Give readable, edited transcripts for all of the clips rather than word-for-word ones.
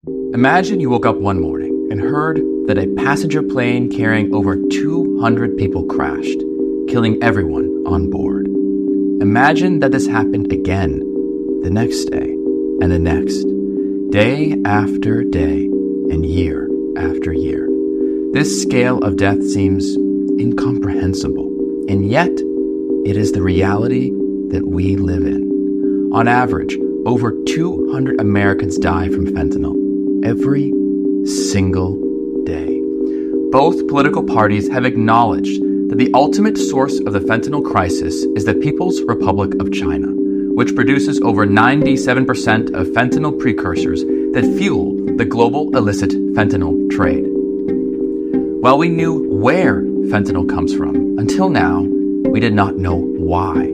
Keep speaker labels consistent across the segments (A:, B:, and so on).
A: Imagine you woke up one morning and heard that a passenger plane carrying over 200 people crashed, killing everyone on board. Imagine that this happened again the next day and the next, day after day and year after year. This scale of death seems incomprehensible, and yet it is the reality that we live in. On average, over 200 Americans die from fentanyl every single day. Both political parties have acknowledged that the ultimate source of the fentanyl crisis is the People's Republic of China, which produces over 97% of fentanyl precursors that fuel the global illicit fentanyl trade. While we knew where fentanyl comes from, until now, we did not know why.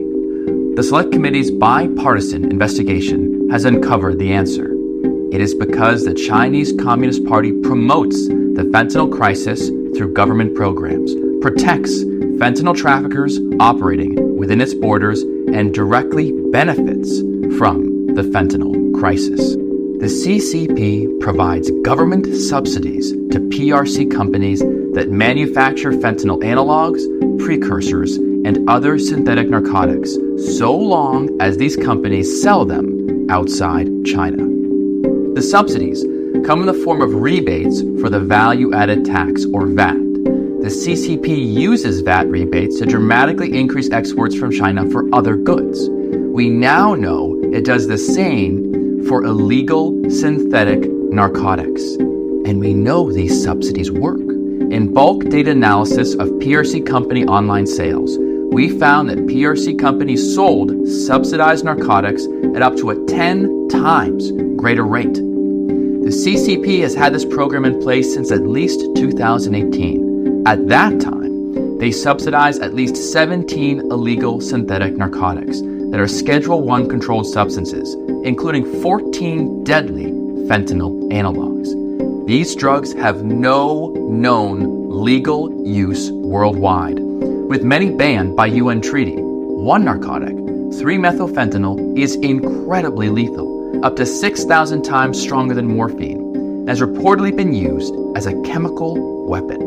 A: The Select Committee's bipartisan investigation has uncovered the answer. It is because the Chinese Communist Party promotes the fentanyl crisis through government programs, protects fentanyl traffickers operating within its borders, and directly benefits from the fentanyl crisis. The CCP provides government subsidies to PRC companies that manufacture fentanyl analogs, precursors, and other synthetic narcotics, so long as these companies sell them outside China. The subsidies come in the form of rebates for the value-added tax, or VAT. The CCP uses VAT rebates to dramatically increase exports from China for other goods. We now know it does the same for illegal synthetic narcotics. And we know these subsidies work. In bulk data analysis of PRC company online sales, we found that PRC companies sold subsidized narcotics at up to a 10 times greater rate. The CCP has had this program in place since at least 2018. At that time, they subsidized at least 17 illegal synthetic narcotics that are Schedule I controlled substances, including 14 deadly fentanyl analogs. These drugs have no known legal use worldwide, with many banned by UN treaty. One narcotic, 3-methylfentanyl, is incredibly lethal, up to 6,000 times stronger than morphine, and has reportedly been used as a chemical weapon.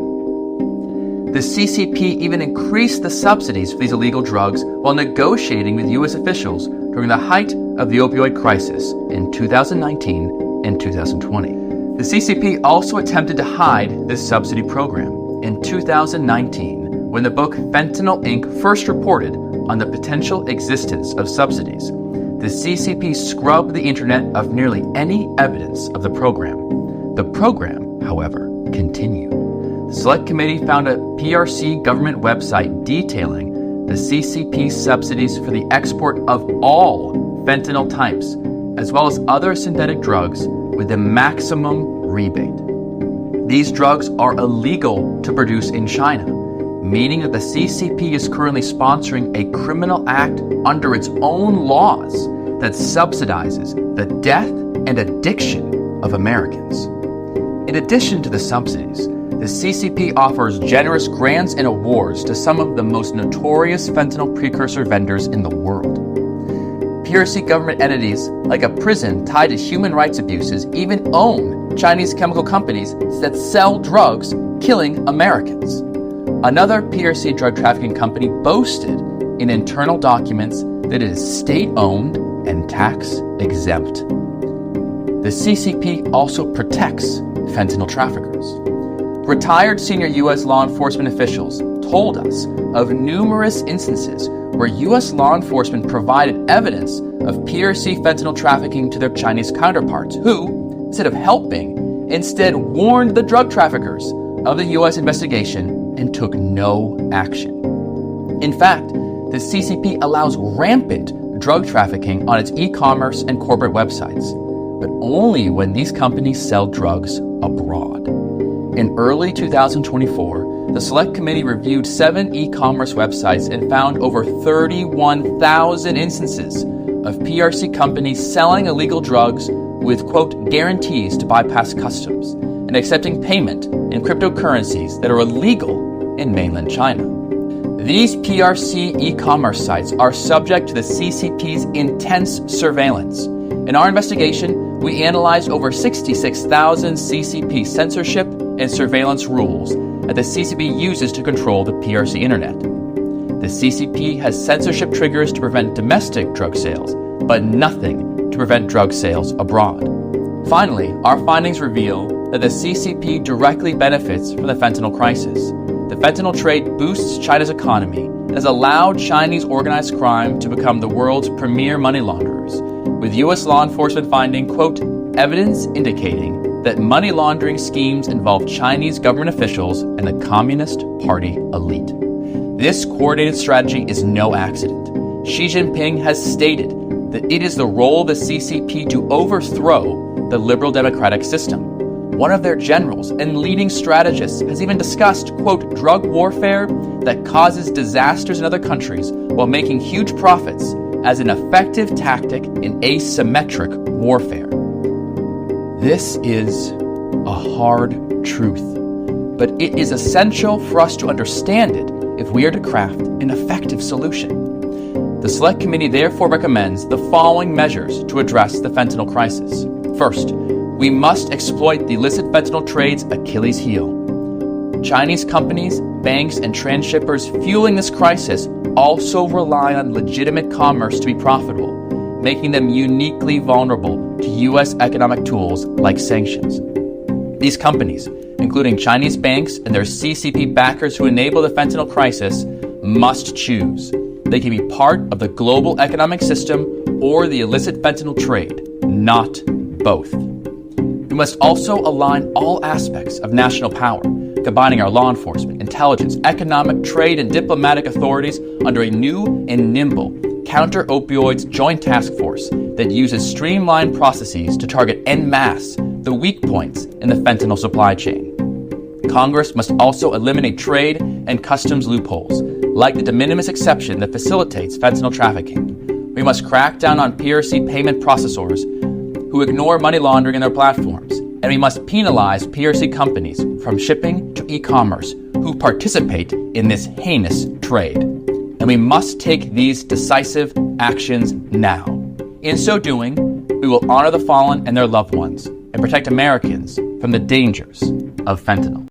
A: The CCP even increased the subsidies for these illegal drugs while negotiating with U.S. officials during the height of the opioid crisis in 2019 and 2020. The CCP also attempted to hide this subsidy program. In 2019, when the book Fentanyl Inc. first reported on the potential existence of subsidies, the CCP scrubbed the internet of nearly any evidence of the program. The program, however, continued. The Select Committee found a PRC government website detailing the CCP's subsidies for the export of all fentanyl types, as well as other synthetic drugs with the maximum rebate. These drugs are illegal to produce in China, meaning that the CCP is currently sponsoring a criminal act under its own laws that subsidizes the death and addiction of Americans. In addition to the subsidies, the CCP offers generous grants and awards to some of the most notorious fentanyl precursor vendors in the world. PRC government entities, like a prison tied to human rights abuses, even own Chinese chemical companies that sell drugs killing Americans. Another PRC drug trafficking company boasted in internal documents that it is state-owned and tax-exempt. The CCP also protects fentanyl traffickers. Retired senior U.S. law enforcement officials told us of numerous instances where U.S. law enforcement provided evidence of PRC fentanyl trafficking to their Chinese counterparts, who, instead of helping, instead warned the drug traffickers of the U.S. investigation and took no action. In fact, the CCP allows rampant drug trafficking on its e-commerce and corporate websites, but only when these companies sell drugs abroad. In early 2024, the Select Committee reviewed 7 e-commerce websites and found over 31,000 instances of PRC companies selling illegal drugs with, quote, guarantees to bypass customs and accepting payment in cryptocurrencies that are illegal in mainland China. These PRC e-commerce sites are subject to the CCP's intense surveillance. In our investigation, we analyzed over 66,000 CCP censorship and surveillance rules that the CCP uses to control the PRC internet. The CCP has censorship triggers to prevent domestic drug sales, but nothing to prevent drug sales abroad. Finally, our findings reveal that the CCP directly benefits from the fentanyl crisis. The fentanyl trade boosts China's economy and has allowed Chinese organized crime to become the world's premier money launderers, with U.S. law enforcement finding, quote, evidence indicating that money laundering schemes involve Chinese government officials and the Communist Party elite. This coordinated strategy is no accident. Xi Jinping has stated that it is the role of the CCP to overthrow the liberal democratic system. One of their generals and leading strategists has even discussed, quote, drug warfare that causes disasters in other countries while making huge profits as an effective tactic in asymmetric warfare. This is a hard truth, but it is essential for us to understand it if we are to craft an effective solution. The Select Committee therefore recommends the following measures to address the fentanyl crisis. First, we must exploit the illicit fentanyl trade's Achilles heel. Chinese companies, banks, and transshippers fueling this crisis also rely on legitimate commerce to be profitable, making them uniquely vulnerable to U.S. economic tools like sanctions. These companies, including Chinese banks and their CCP backers who enable the fentanyl crisis, must choose. They can be part of the global economic system or the illicit fentanyl trade, not both. We must also align all aspects of national power, combining our law enforcement, intelligence, economic, trade, and diplomatic authorities under a new and nimble counter-opioids joint task force that uses streamlined processes to target en masse the weak points in the fentanyl supply chain. Congress must also eliminate trade and customs loopholes, like the de minimis exception that facilitates fentanyl trafficking. We must crack down on PRC payment processors who ignore money laundering in their platforms, and we must penalize PRC companies from shipping to e-commerce who participate in this heinous trade. And we must take these decisive actions now. In so doing, we will honor the fallen and their loved ones and protect Americans from the dangers of fentanyl.